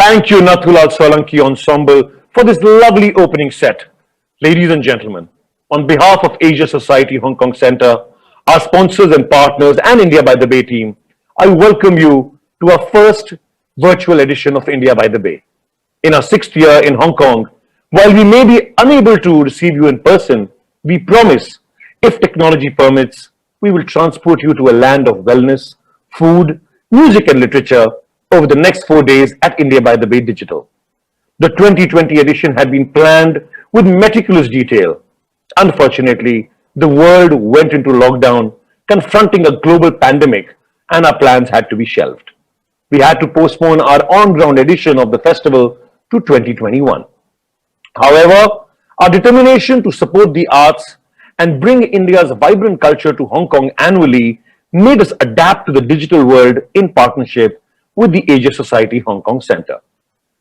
Thank you, Nathulal Solanki Ensemble, for this lovely opening set. Ladies and gentlemen, on behalf of Asia Society Hong Kong Center, our sponsors and partners, and India by the Bay team, I welcome you to our first virtual edition of India by the Bay. In our sixth year in Hong Kong, while we may be unable to receive you in person, we promise, if technology permits, we will transport you to a land of wellness, food, music, and literature over the next 4 days at India by the Bay Digital. The 2020 edition had been planned with meticulous detail. Unfortunately, the world went into lockdown, confronting a global pandemic, and our plans had to be shelved. We had to postpone our on-ground edition of the festival to 2021. However, our determination to support the arts and bring India's vibrant culture to Hong Kong annually made us adapt to the digital world in partnership with the Asia Society Hong Kong Center.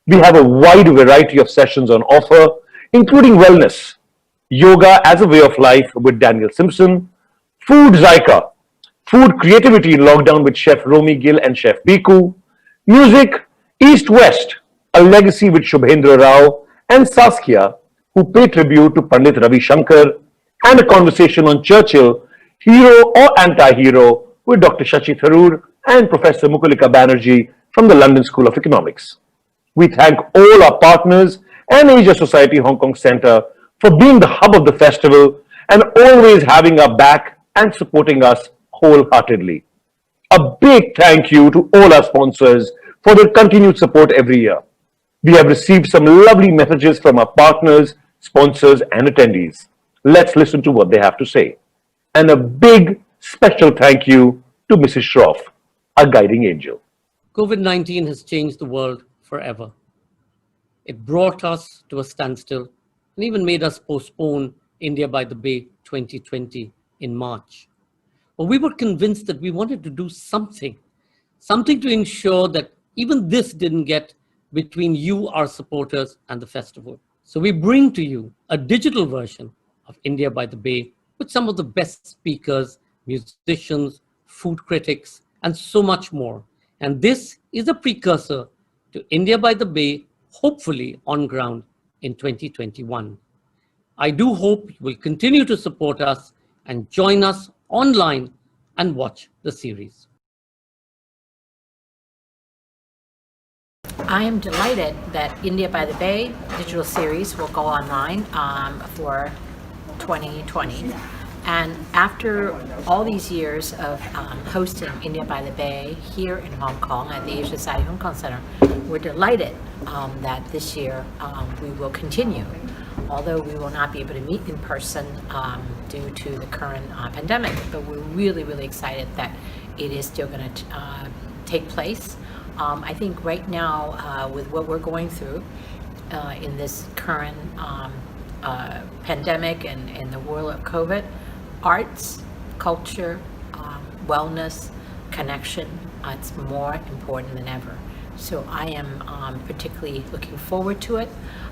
We have a wide variety of sessions on offer, including wellness, yoga as a way of life with Daniel Simpson, food Zyka, food creativity in lockdown with Chef Romy Gill and Chef Piku, music East-West, a legacy with Shubhendra Rao and Saskia, who pay tribute to Pandit Ravi Shankar, and a conversation on Churchill, hero or anti-hero, with Dr. Shashi Tharoor and Professor Mukulika Banerjee from the London School of Economics. We thank all our partners and Asia Society Hong Kong Center for being the hub of the festival and always having our back and supporting us wholeheartedly. A big thank you to all our sponsors for their continued support every year. We have received some lovely messages from our partners, sponsors, and attendees. Let's listen to what they have to say. And a big special thank you to Mrs. Shroff, our guiding angel. COVID-19 has changed the world forever. It brought us to a standstill and even made us postpone India by the Bay 2020 in March. But we were convinced that we wanted to do something to ensure that even this didn't get between you, our supporters, and the festival. So we bring to you a digital version of India by the Bay with some of the best speakers, musicians, food critics, and so much more. And this is a precursor to India by the Bay, hopefully on ground in 2021. I do hope you will continue to support us and join us online and watch the series. I am delighted that India by the Bay digital series will go online for 2020. And after all these years of hosting India by the Bay here in Hong Kong at the Asia Society Hong Kong Center, we're delighted that this year we will continue. Although we will not be able to meet in person due to the current pandemic, but we're really, really excited that it is still going to take place. I think right now, with what we're going through in this current pandemic and in the world of COVID, arts, culture, wellness, connection, it's more important than ever. So I am particularly looking forward to it.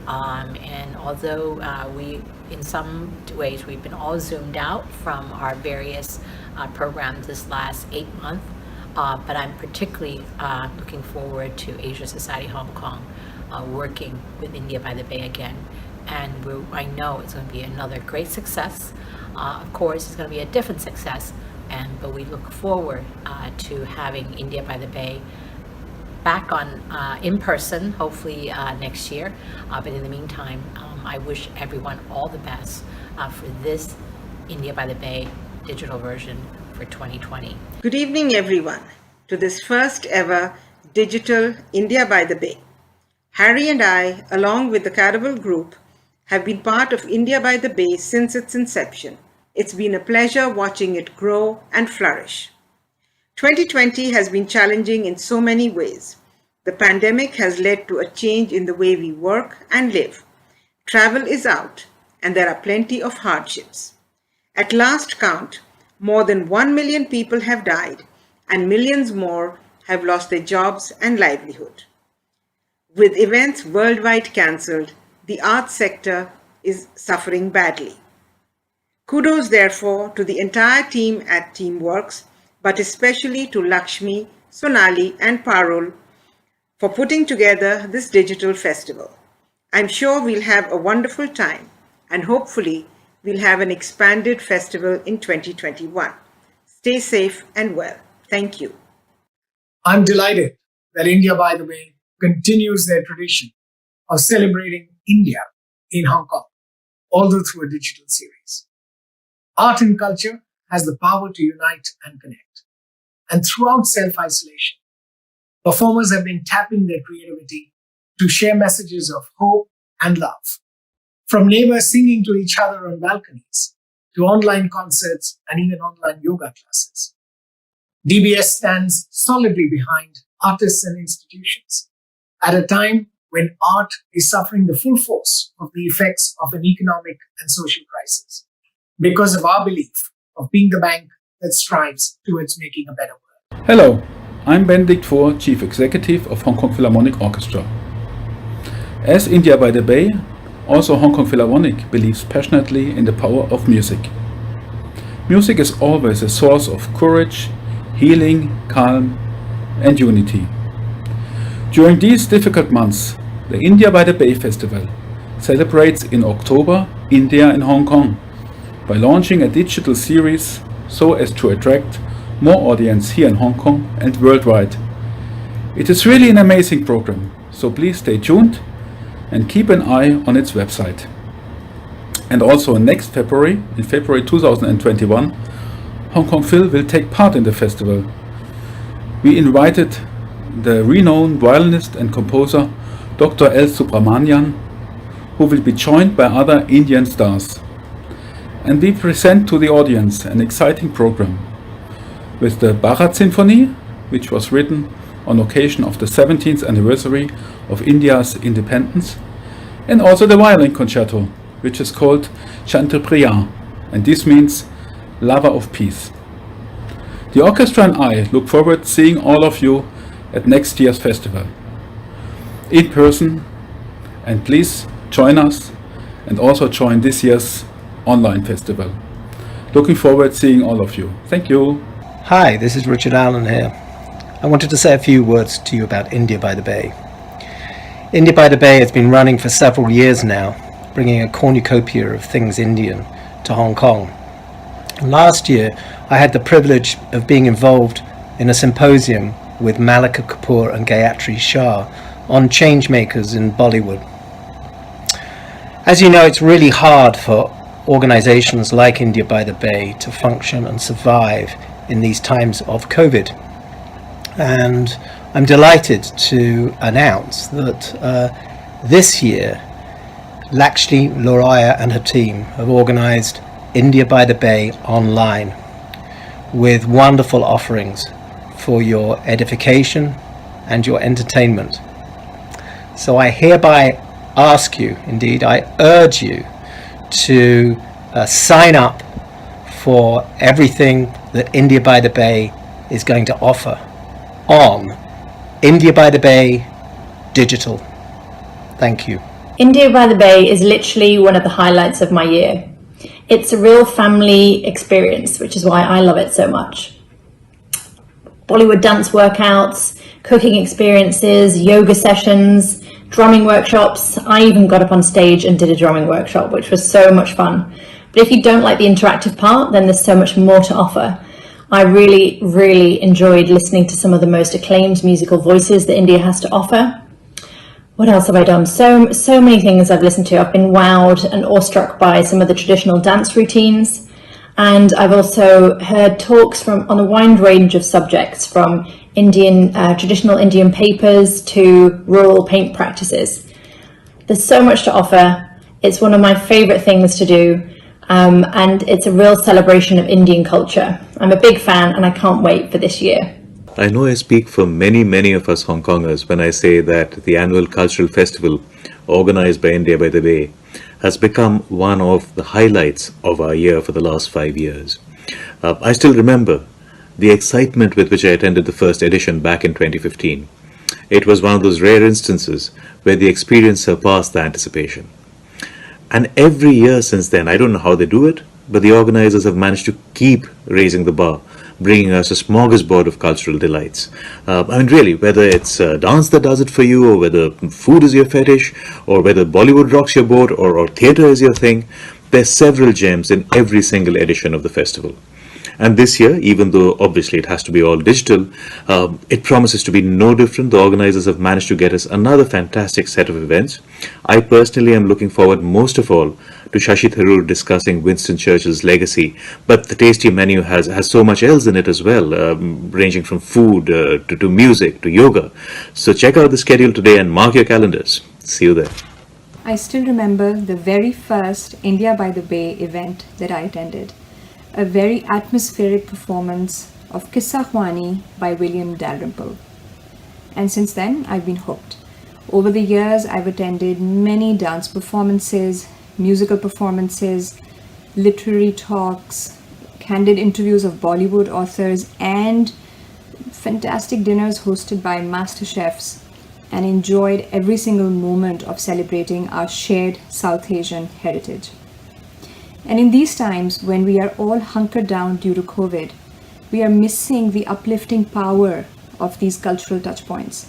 And although we, in some ways, we've been all zoomed out from our various programs this last 8 months, but I'm particularly looking forward to Asia Society Hong Kong working with India by the Bay again. And I know it's going to be another great success. Of course, it's going to be a different success, but we look forward to having India by the Bay back on in person, hopefully next year. But in the meantime, I wish everyone all the best for this India by the Bay digital version for 2020. Good evening, everyone, to this first ever digital India by the Bay. Harry and I, along with the Caravel group, have been part of India by the Bay since its inception. It's been a pleasure watching it grow and flourish. 2020 has been challenging in so many ways. The pandemic has led to a change in the way we work and live. Travel is out, and there are plenty of hardships. At last count, more than 1 million people have died, and millions more have lost their jobs and livelihood. With events worldwide cancelled, the arts sector is suffering badly. Kudos, therefore, to the entire team at Teamworks, but especially to Lakshmi, Sonali, and Parul for putting together this digital festival. I'm sure we'll have a wonderful time and hopefully we'll have an expanded festival in 2021. Stay safe and well. Thank you. I'm delighted that India by the Bay continues their tradition of celebrating India in Hong Kong, although through a digital series. Art and culture has the power to unite and connect. And throughout self-isolation, performers have been tapping their creativity to share messages of hope and love. From neighbors singing to each other on balconies, to online concerts and even online yoga classes. DBS stands solidly behind artists and institutions at a time when art is suffering the full force of the effects of an economic and social crisis, because of our belief of being the bank that strives towards making a better world. Hello, I'm Benedikt Fohr, Chief Executive of Hong Kong Philharmonic Orchestra. As India by the Bay, also Hong Kong Philharmonic believes passionately in the power of music. Music is always a source of courage, healing, calm, and unity. During these difficult months, the India by the Bay Festival celebrates in October India in Hong Kong by launching a digital series so as to attract more audience here in Hong Kong and worldwide. It is really an amazing program, so please stay tuned and keep an eye on its website. And also next February, in February 2021, Hong Kong Phil will take part in the festival. We invited the renowned violinist and composer Dr. L. Subramanian, who will be joined by other Indian stars. And we present to the audience an exciting program with the Bharat Symphony, which was written on occasion of the 17th anniversary of India's independence, and also the violin concerto, which is called Chantepriya, and this means lover of peace. The orchestra and I look forward to seeing all of you at next year's festival in person, and please join us and also join this year's online festival. Looking forward to seeing all of you. Thank you. Hi, this is Richard Allen here. I wanted to say a few words to you about India by the Bay. India by the Bay has been running for several years now, bringing a cornucopia of things Indian to Hong Kong. Last year, I had the privilege of being involved in a symposium with Malika Kapoor and Gayatri Shah on changemakers in Bollywood. As you know, it's really hard for organizations like India by the Bay to function and survive in these times of COVID. And I'm delighted to announce that this year, Lakshmi Loraya and her team have organized India by the Bay online with wonderful offerings for your edification and your entertainment. So I hereby ask you, indeed I urge you, to sign up for everything that India by the Bay is going to offer on India by the Bay Digital. Thank you. India by the Bay is literally one of the highlights of my year. It's a real family experience, which is why I love it so much. Bollywood dance workouts, cooking experiences, yoga sessions, drumming workshops. I even got up on stage and did a drumming workshop, which was so much fun. But if you don't like the interactive part, then there's so much more to offer. I really enjoyed listening to some of the most acclaimed musical voices that India has to offer. What else have I done? So many things I've listened to. I've been wowed and awestruck by some of the traditional dance routines. And I've also heard talks on a wide range of subjects, from traditional Indian papers to rural paint practices. There's so much to offer. It's one of my favorite things to do. And it's a real celebration of Indian culture. I'm a big fan and I can't wait for this year. I know I speak for many of us Hong Kongers when I say that the annual cultural festival organized by India by the Bay has become one of the highlights of our year for the last 5 years. I still remember the excitement with which I attended the first edition back in 2015. It was one of those rare instances where the experience surpassed the anticipation. And every year since then, I don't know how they do it, but the organizers have managed to keep raising the bar, bringing us a smorgasbord of cultural delights. I mean, really, whether it's dance that does it for you, or whether food is your fetish, or whether Bollywood rocks your boat, or theatre is your thing, there's several gems in every single edition of the festival. And this year, even though obviously it has to be all digital, it promises to be no different. The organizers have managed to get us another fantastic set of events. I personally am looking forward most of all to Shashi Tharoor discussing Winston Churchill's legacy, but the tasty menu has so much else in it as well, ranging from food to music to yoga. So check out the schedule today and mark your calendars. See you there. I still remember the very first India by the Bay event that I attended, a very atmospheric performance of Kissa Khwani by William Dalrymple. And since then, I've been hooked. Over the years, I've attended many dance performances, musical performances, literary talks, candid interviews of Bollywood authors, and fantastic dinners hosted by master chefs, and enjoyed every single moment of celebrating our shared South Asian heritage. And in these times when we are all hunkered down due to COVID, we are missing the uplifting power of these cultural touchpoints,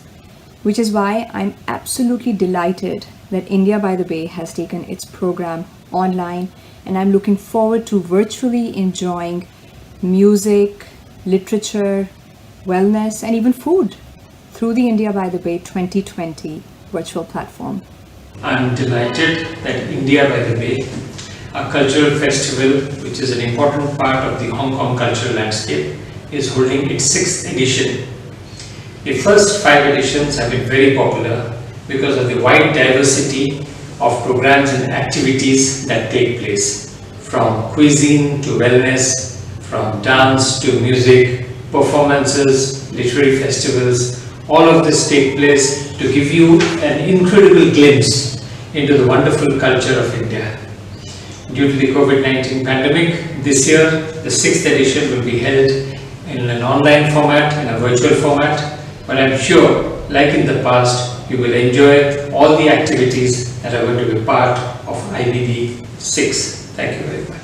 which is why I'm absolutely delighted that India by the Bay has taken its program online, and I'm looking forward to virtually enjoying music, literature, wellness, and even food through the India by the Bay 2020 virtual platform. I'm delighted that India by the Bay, a cultural festival which is an important part of the Hong Kong cultural landscape, is holding its 6th edition. The first 5 editions have been very popular because of the wide diversity of programs and activities that take place, from cuisine to wellness, from dance to music, performances, literary festivals. All of this take place to give you an incredible glimpse into the wonderful culture of India. Due to the COVID-19 pandemic, this year the 6th edition will be held in an online format, in a virtual format, but I'm sure, like in the past, you will enjoy all the activities that are going to be part of IBB 6. Thank you very much.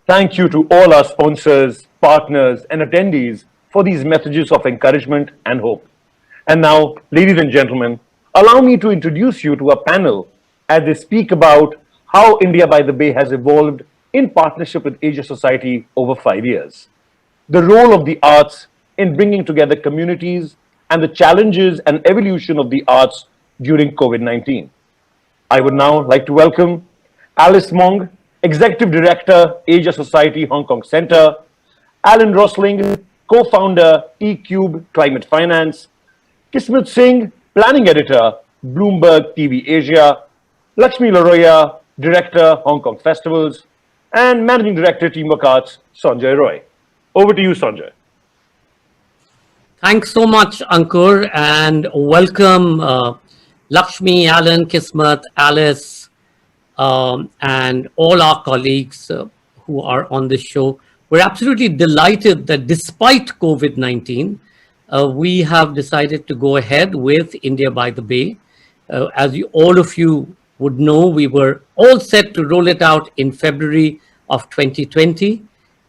Thank you to all our sponsors, partners, and attendees for these messages of encouragement and hope. And now, ladies and gentlemen, allow me to introduce you to a panel as they speak about how India by the Bay has evolved in partnership with Asia Society over 5 years, the role of the arts in bringing together communities, and the challenges and evolution of the arts during COVID-19. I would now like to welcome Alice Mong, Executive Director, Asia Society Hong Kong Center; Alan Rosling, Co-founder, T-Cube Climate Finance; Kismet Singh, Planning Editor, Bloomberg TV Asia; Lakshmi Laroya, Director, Hong Kong Festivals; and Managing Director, Teamwork Arts, Sanjay Roy. Over to you, Sanjay. Thanks so much, Ankur, and welcome Lakshmi, Alan, Kismet, Alice, and all our colleagues who are on this show. We're absolutely delighted that despite COVID-19, we have decided to go ahead with India by the Bay. As all of you would know, we were all set to roll it out in February of 2020,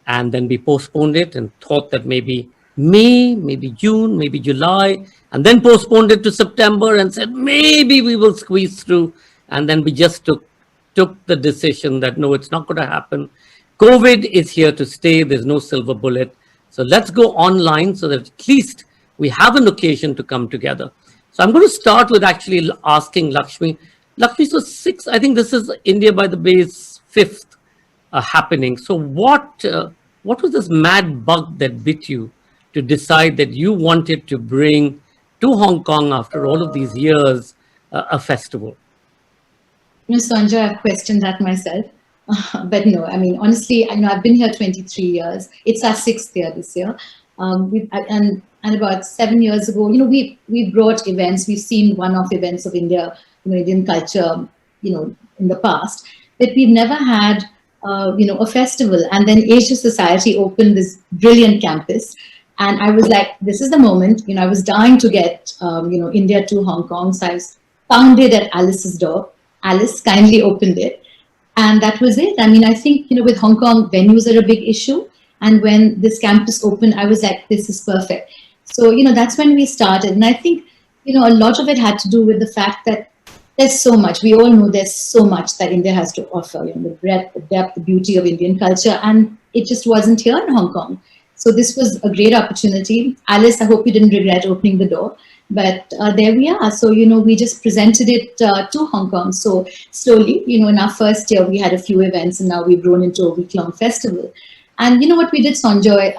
and then we postponed it and thought that maybe May, maybe June, maybe July, and then postponed it to September and said maybe we will squeeze through. And then we just took the decision that no, it's not going to happen. COVID is here to stay. There's no silver bullet. So let's go online so that at least we have an occasion to come together. So I'm going to start with actually asking Lakshmi. Lakshmi, so I think this is India by the Bay's 5th happening. So what was this mad bug that bit you to decide that you wanted to bring to Hong Kong after all of these years a festival? Ms. Sanjay, I've questioned that myself. But no, I mean, honestly, I've been here 23 years. It's our 6th year this year. And about 7 years ago, we brought events. We've seen one-off events of India, Indian culture, in the past. But we've never had, a festival. And then Asia Society opened this brilliant campus. And I was like, this is the moment. I was dying to get, India to Hong Kong. So I pounded at Alice's door. Alice kindly opened it. And that was it. I mean, I think, with Hong Kong, venues are a big issue. And when this campus opened, I was like, this is perfect. So, that's when we started. And I think, a lot of it had to do with the fact that there's so much. We all know there's so much that India has to offer, the breadth, the depth, the beauty of Indian culture. And it just wasn't here in Hong Kong. So this was a great opportunity. Alice, I hope you didn't regret opening the door. But there we are. So, we just presented it to Hong Kong. So slowly, in our first year, we had a few events, and now we've grown into a week-long festival. And what we did, Sanjoy,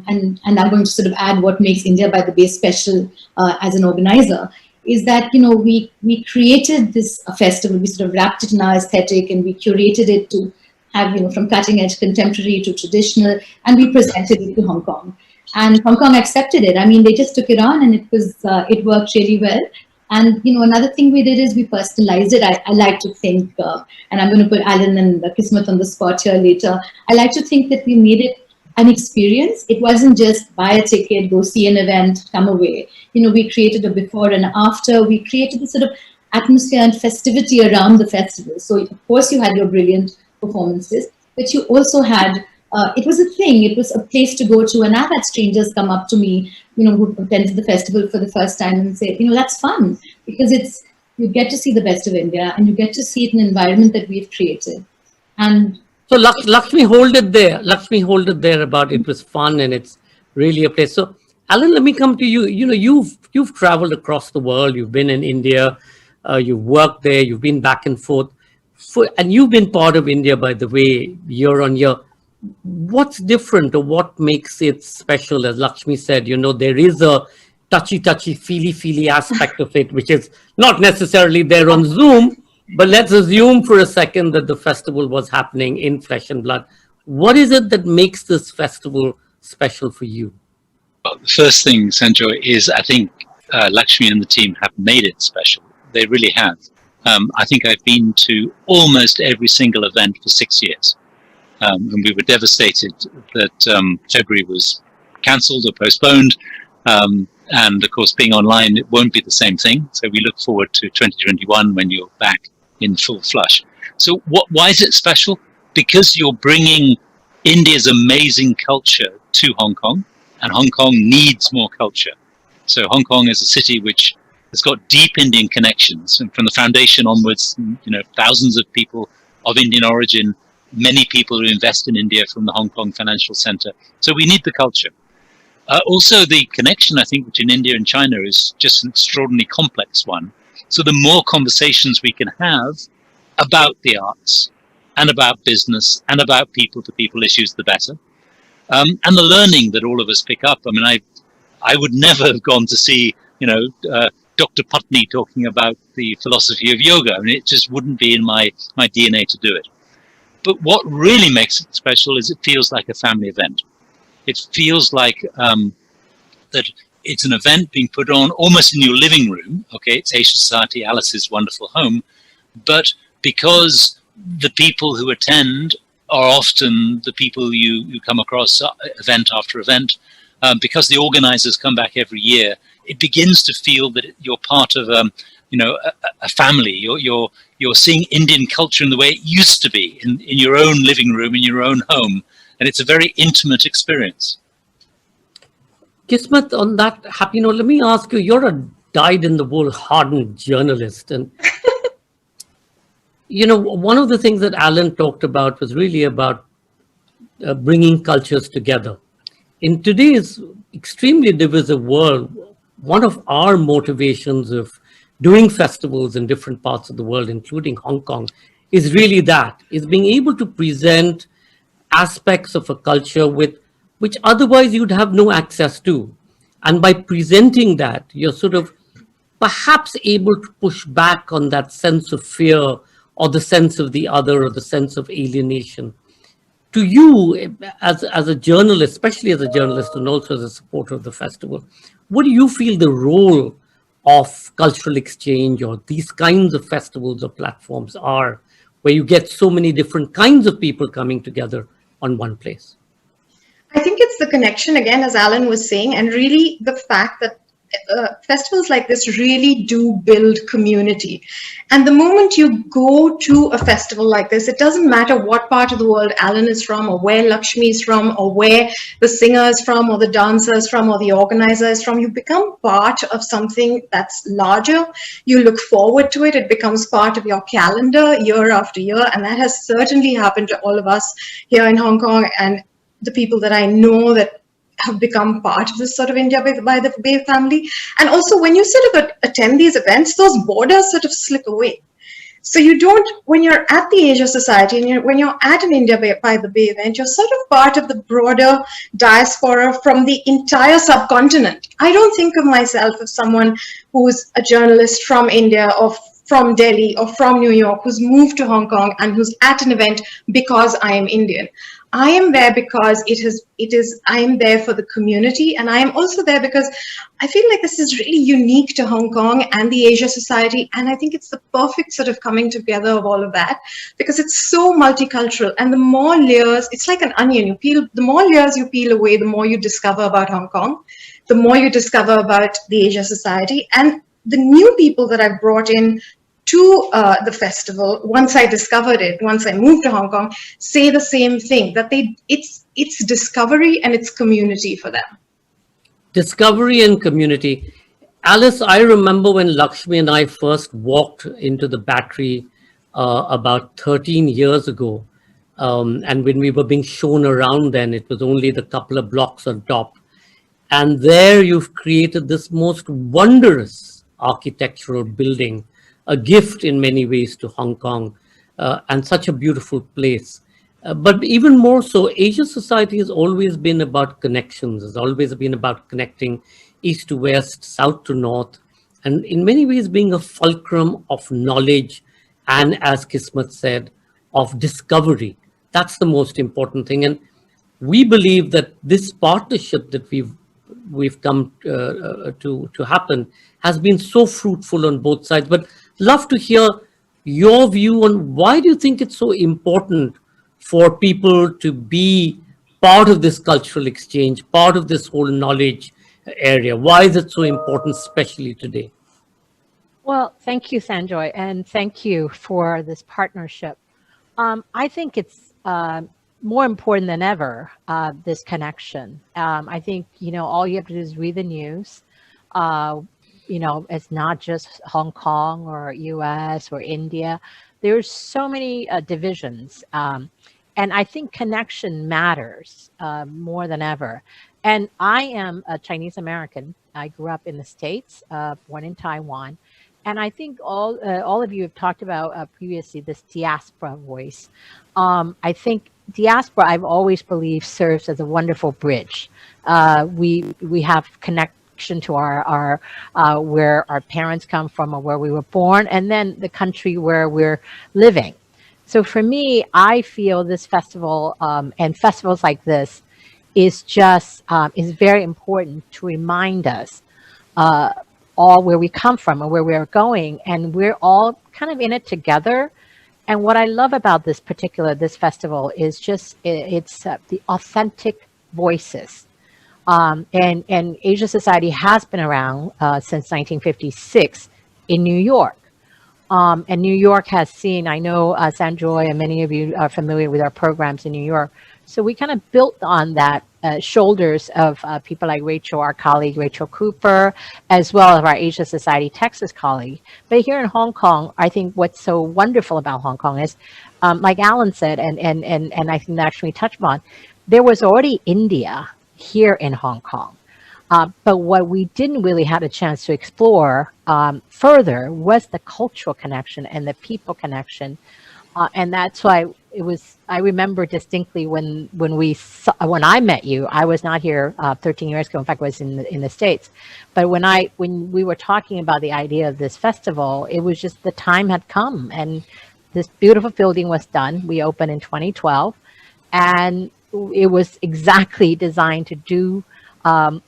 and I'm going to sort of add what makes India by the Bay special as an organizer, is that, we created this festival. We sort of wrapped it in our aesthetic, and we curated it to have, from cutting edge contemporary to traditional, and we presented it to Hong Kong. And Hong Kong accepted it. I mean, they just took it on, and it worked really well. And, another thing we did is we personalized it. I like to think, and I'm going to put Alan and Kismet on the spot here later. I like to think that we made it an experience. It wasn't just buy a ticket, go see an event, come away. We created a before and after. We created this sort of atmosphere and festivity around the festival. So, of course, you had your brilliant performances, but you also had, it was a thing, it was a place to go to, and I've had strangers come up to me, who attended the festival for the first time and say, that's fun, because you get to see the best of India, and you get to see it in an environment that we've created. And so Lakshmi, hold it there. Lakshmi, hold it there about it was fun and it's really a place. So Alan, let me come to you. You've traveled across the world. You've been in India. You've worked there. You've been back and forth. And you've been part of India, by the way, year on year. What's different, or what makes it special? As Lakshmi said, there is a touchy, feely aspect of it, which is not necessarily there on Zoom, but let's assume for a second that the festival was happening in flesh and blood. What is it that makes this festival special for you? Well, the first thing, Sanjoy, is I think Lakshmi and the team have made it special. They really have. I think I've been to almost every single event for 6 years. And we were devastated that February was cancelled or postponed. And of course, being online, it won't be the same thing. So we look forward to 2021 when you're back in full flush. So why is it special? Because you're bringing India's amazing culture to Hong Kong, and Hong Kong needs more culture. So Hong Kong is a city which has got deep Indian connections, and from the foundation onwards, thousands of people of Indian origin, many people who invest in India from the Hong Kong Financial Center. So we need the culture. Also, the connection, I think, between India and China is just an extraordinarily complex one. So the more conversations we can have about the arts and about business and about people-to-people issues, the better. And the learning that all of us pick up. I mean, I would never have gone to see, Dr. Putney talking about the philosophy of yoga. I mean, it just wouldn't be in my DNA to do it. But what really makes it special is it feels like a family event. It feels like that it's an event being put on almost in your living room. Okay, it's Asia Society, Alice's wonderful home. But because the people who attend are often the people you come across event after event, because the organizers come back every year, it begins to feel that you're part of a family. You're seeing Indian culture in the way it used to be, in your own living room, in your own home. And it's a very intimate experience. Kismet, on that happy note, let me ask you, you're a dyed-in-the-wool hardened journalist. And, one of the things that Alan talked about was really about bringing cultures together. In today's extremely divisive world, one of our motivations of doing festivals in different parts of the world, including Hong Kong, is really that, is being able to present aspects of a culture which otherwise you'd have no access to. And by presenting that, you're sort of perhaps able to push back on that sense of fear or the sense of the other or the sense of alienation. To you, as a journalist, especially as a journalist and also as a supporter of the festival, what do you feel the role of cultural exchange or these kinds of festivals or platforms are, where you get so many different kinds of people coming together on one place? I think it's the connection, again, as Alan was saying, and really the fact that festivals like this really do build community. And the moment you go to a festival like this, it doesn't matter what part of the world Alan is from, or where Lakshmi is from, or where the singer is from, or the dancer is from, or the organizer is from. You become part of something that's larger. You look forward to it. It becomes part of your calendar year after year. And that has certainly happened to all of us here in Hong Kong, and the people that I know that have become part of this sort of India by the Bay family. And also, when you sort of attend these events, those borders sort of slip away. So you don't, when you're at the Asia Society and when you're at an India by the Bay event, you're sort of part of the broader diaspora from the entire subcontinent. I don't think of myself as someone who's a journalist from India or from Delhi or from New York who's moved to Hong Kong and who's at an event because I am Indian. I am there because I am there for the community, and I am also there because I feel like this is really unique to Hong Kong and the Asia Society, and I think it's the perfect sort of coming together of all of that, because it's so multicultural, and the more layers, it's like an onion, the more layers you peel away, the more you discover about Hong Kong, the more you discover about the Asia Society, and the new people that I've brought in to the festival, once I discovered it, once I moved to Hong Kong, say the same thing, that it's discovery and it's community for them. Discovery and community. Alice, I remember when Lakshmi and I first walked into the Battery about 13 years ago. And when we were being shown around then, it was only the couple of blocks on top. And there you've created this most wondrous architectural building, a gift in many ways to Hong Kong, and such a beautiful place. But even more so, Asia Society has always been about connections, has always been about connecting east to west, south to north, and in many ways being a fulcrum of knowledge and, as Kismet said, of discovery. That's the most important thing. And we believe that this partnership that we've come to happen has been so fruitful on both sides. But love to hear your view on why do you think it's so important for people to be part of this cultural exchange, part of this whole knowledge area? Why is it so important, especially today? Well, thank you, Sanjoy, and thank you for this partnership. I think it's more important than ever, this connection. I think, all you have to do is read the news. It's not just Hong Kong or US or India. There's so many divisions. And I think connection matters more than ever. And I am a Chinese American. I grew up in the States, born in Taiwan. And I think all of you have talked about previously this diaspora voice. I think diaspora, I've always believed, serves as a wonderful bridge. We have connection to our where our parents come from or where we were born, and then the country where we're living. So for me, I feel this festival and festivals like this is just is very important to remind us all where we come from and where we're going, and we're all kind of in it together. And what I love about this festival is just it's the authentic voices. And Asia Society has been around since 1956 in New York. And New York has seen, I know Sanjoy and many of you are familiar with our programs in New York. So we kind of built on that shoulders of people like Rachel, our colleague, Rachel Cooper, as well as our Asia Society Texas colleague. But here in Hong Kong, I think what's so wonderful about Hong Kong is, like Alan said, and I think that actually touched on, there was already India here in Hong Kong. But what we didn't really have a chance to explore further was the cultural connection and the people connection. And that's why I remember distinctly when I met you. I was not here 13 years ago. In fact, I was in the States. But when we were talking about the idea of this festival, it was just the time had come, and this beautiful building was done. We opened in 2012, and it was exactly designed to do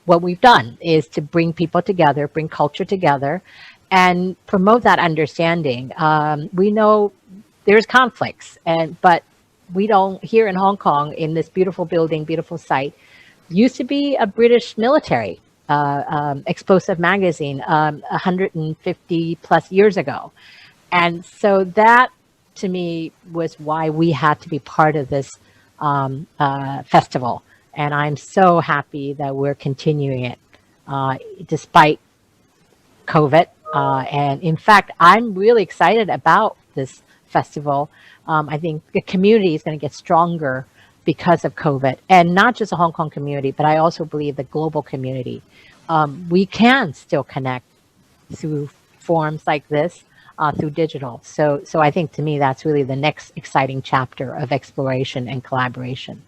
what we've done, is to bring people together, bring culture together, and promote that understanding. We know there's conflicts, but we don't, here in Hong Kong, in this beautiful building, beautiful site, used to be a British military explosive magazine 150 plus years ago. And so that, to me, was why we had to be part of this festival. And I'm so happy that we're continuing it despite COVID. And in fact, I'm really excited about this festival. I think the community is going to get stronger because of COVID, and not just the Hong Kong community, but I also believe the global community. We can still connect through forums like this, through digital. So I think, to me, that's really the next exciting chapter of exploration and collaboration.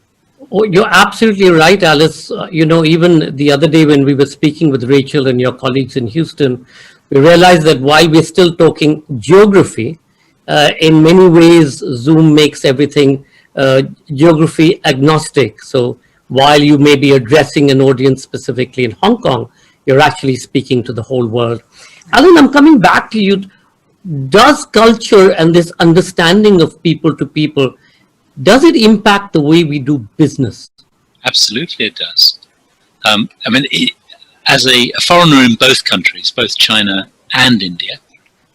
Oh, you're absolutely right, Alice. Even the other day when we were speaking with Rachel and your colleagues in Houston, we realized that while we're still talking geography, in many ways, Zoom makes everything geography agnostic. So while you may be addressing an audience specifically in Hong Kong, you're actually speaking to the whole world. Alan, I'm coming back to you. Does culture and this understanding of people to people, does it impact the way we do business? Absolutely, it does. As a foreigner in both countries, both China and India,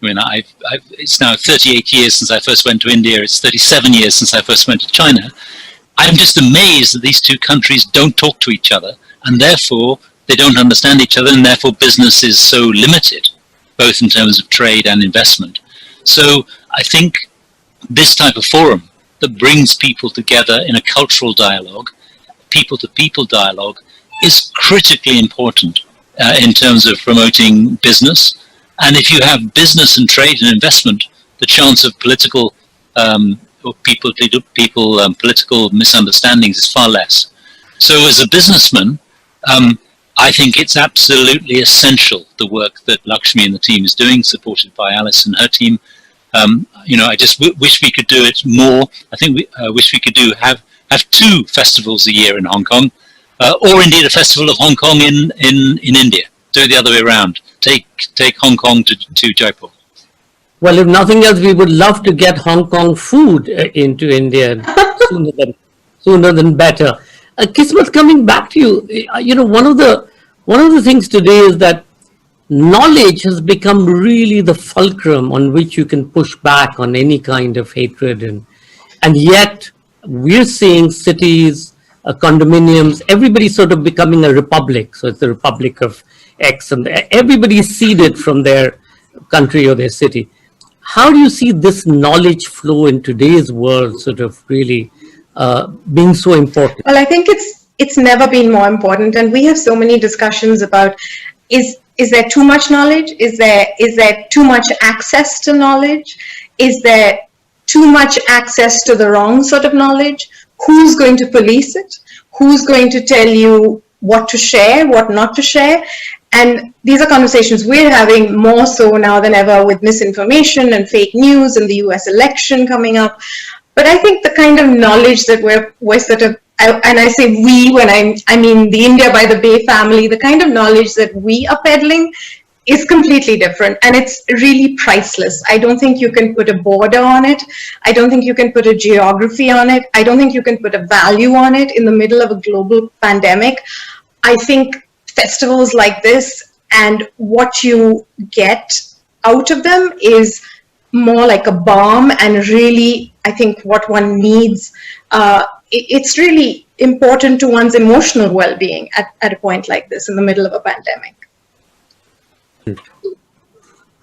it's now 38 years since I first went to India. It's 37 years since I first went to China. I'm just amazed that these two countries don't talk to each other, and therefore they don't understand each other, and therefore business is so limited, both in terms of trade and investment. So I think this type of forum that brings people together in a cultural dialogue, people-to-people dialogue, is critically important in terms of promoting business. And if you have business and trade and investment, the chance of political political misunderstandings is far less. So as a businessman, I think it's absolutely essential, the work that Lakshmi and the team is doing, supported by Alice and her team. I just wish we could do it more. I think we wish we could have 2 festivals a year in Hong Kong, or indeed a festival of Hong Kong in India. Do it the other way around. Take Hong Kong to Jaipur. Well, if nothing else, we would love to get Hong Kong food into India sooner than better. Kismet, coming back to you, one of the things today is that knowledge has become really the fulcrum on which you can push back on any kind of hatred, and yet we're seeing cities, condominiums, everybody sort of becoming a republic. So it's the Republic of X, and everybody is seeded from their country or their city. How do you see this knowledge flow in today's world sort of really being so important? Well, I think it's never been more important, and we have so many discussions about is there too much knowledge? Is there too much access to knowledge? Is there too much access to the wrong sort of knowledge? Who's going to police it? Who's going to tell you what to share, what not to share? And these are conversations we're having more so now than ever, with misinformation and fake news and the US election coming up. But I think the kind of knowledge that we're sort of, and I say we when I mean the India by the Bay family, the kind of knowledge that we are peddling is completely different, and it's really priceless. I don't think you can put a border on it. I don't think you can put a geography on it. I don't think you can put a value on it in the middle of a global pandemic. I think festivals like this and what you get out of them is more like a balm, and really, I think what one needs, it's really important to one's emotional well-being at a point like this in the middle of a pandemic.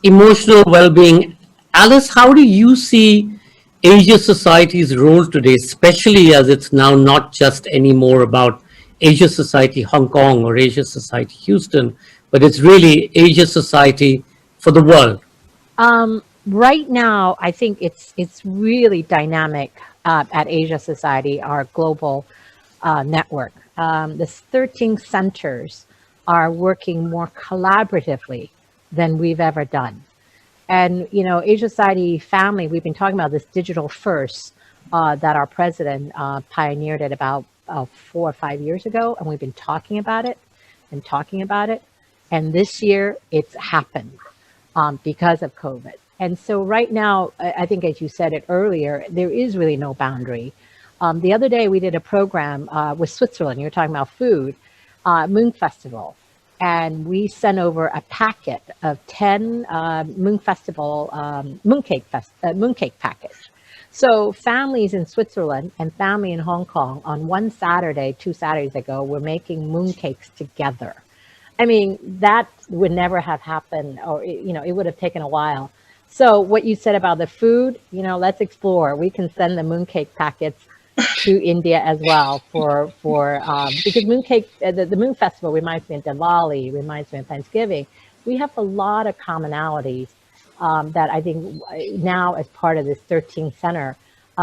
Emotional well-being. Alice, how do you see Asia Society's role today, especially as it's now not just anymore about Asia Society Hong Kong or Asia Society Houston, but it's really Asia Society for the world? Right now, I think it's really dynamic at Asia Society, our global network. The 13 centers are working more collaboratively than we've ever done. And, Asia Society family, we've been talking about this digital first that our president pioneered it about 4 or 5 years ago. And we've been talking about it. And this year it's happened because of COVID. And so right now, I think, as you said it earlier, there is really no boundary. The other day we did a program with Switzerland. You were talking about food, Moon Festival, and we sent over a packet of 10 Moon Festival mooncake package. So families in Switzerland and family in Hong Kong on one Saturday, 2 Saturdays ago, were making mooncakes together. I mean, that would never have happened, or, you know, it would have taken a while. So what you said about the food, you know, let's explore. We can send the mooncake packets to India as well because mooncake, the Moon Festival reminds me of Diwali, reminds me of Thanksgiving. We have a lot of commonalities that I think now as part of this 13th center,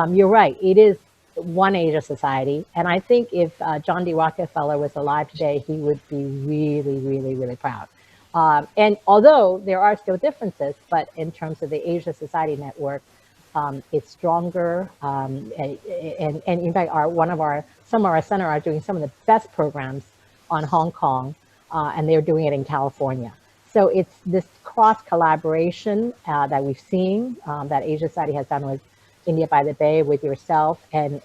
you're right, it is one Asia society. And I think if John D. Rockefeller was alive today, he would be really, really, really proud. And although there are still differences, but in terms of the Asia Society Network, it's stronger. And in fact, some of our center are doing some of the best programs on Hong Kong, and they're doing it in California. So it's this cross collaboration that we've seen that Asia Society has done with India by the Bay, with yourself, and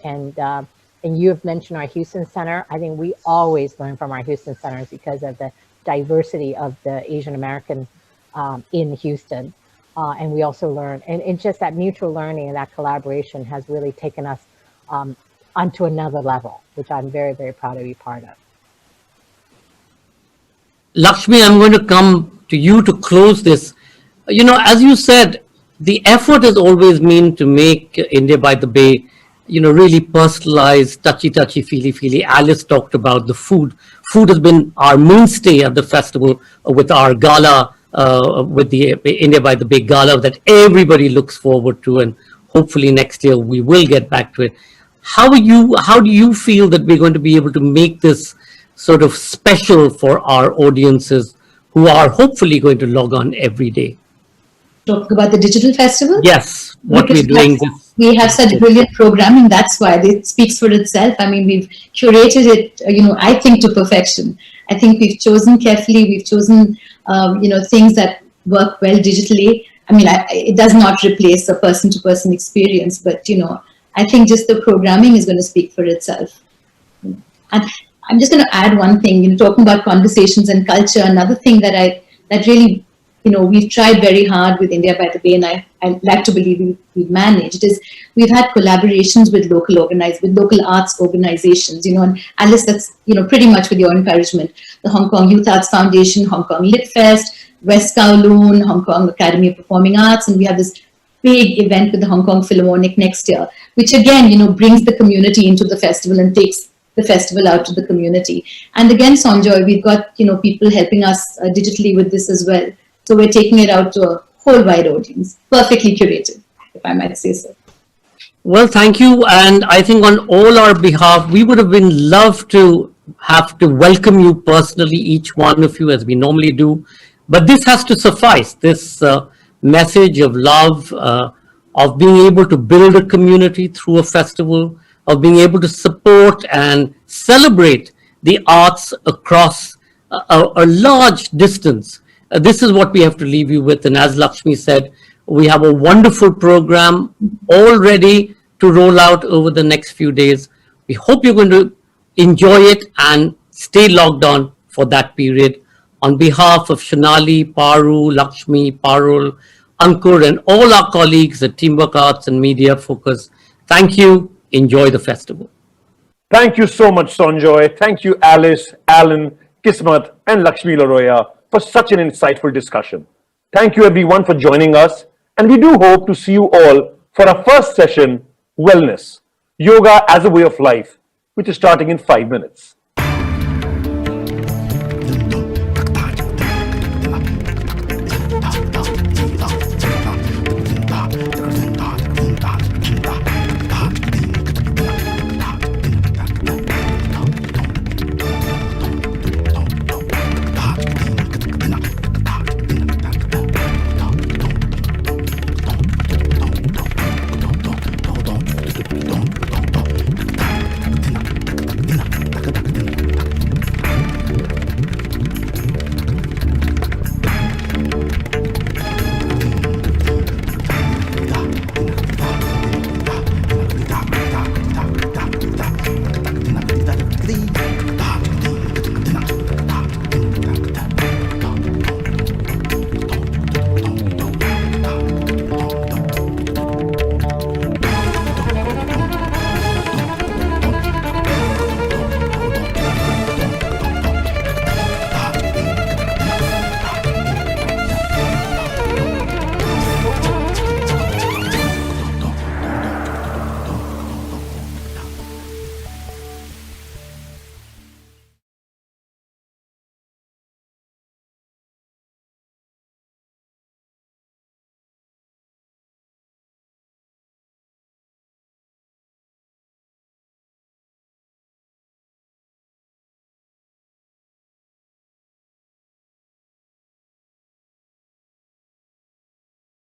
you have mentioned our Houston Center. I think we always learn from our Houston centers because of the diversity of the Asian American in Houston. And we also learn, and it's just that mutual learning and that collaboration has really taken us onto another level, which I'm very, very proud to be part of. Lakshmi, I'm going to come to you to close this. You know, as you said, the effort has always been to make India by the Bay, you know, really personalized, touchy, feely. Alice talked about the food. Food has been our mainstay at the festival with our gala, with the India by the Bay gala that everybody looks forward to, and hopefully next year we will get back to it. How do you feel that we're going to be able to make this sort of special for our audiences who are hopefully going to log on every day? Talk about the digital festival? Yes, what we're doing. We have such brilliant programming. That's why it speaks for itself. I mean, we've curated it, you know, I think to perfection. I think we've chosen carefully. We've chosen, you know, things that work well digitally. I mean, it does not replace a person-to-person experience, but, you know, I think just the programming is going to speak for itself. And I'm just going to add one thing, you know, talking about conversations and culture. Another thing that really, you know, we've tried very hard with India by the Bay, and I like to believe we've managed, is we've had collaborations with local arts organizations, you know, and Alice, that's, you know, pretty much with your encouragement, the Hong Kong Youth Arts Foundation, Hong Kong Lit Fest, West Kowloon, Hong Kong Academy of Performing Arts, and we have this big event with the Hong Kong Philharmonic next year, which again, you know, brings the community into the festival and takes the festival out to the community. And again, Sanjoy, we've got, you know, people helping us digitally with this as well. So we're taking it out to a whole wide audience, perfectly curated, if I might say so. Well, thank you. And I think on all our behalf, we would have been loved to have to welcome you personally, each one of you, as we normally do. But this has to suffice, this message of love, of being able to build a community through a festival, of being able to support and celebrate the arts across a large distance. This is what we have to leave you with. And as Lakshmi said, we have a wonderful program all ready to roll out over the next few days. We hope you're going to enjoy it and stay logged on for that period. On behalf of Shonali, Paru, Lakshmi, Parul, Ankur, and all our colleagues at Teamwork Arts and Media Focus, thank you. Enjoy the festival. Thank you so much, Sanjoy. Thank you, Alice, Alan, Kismat, and Lakshmi Laroya for such an insightful discussion. Thank you, everyone, for joining us. And we do hope to see you all for our first session, Wellness, Yoga as a Way of Life, which is starting in 5 minutes.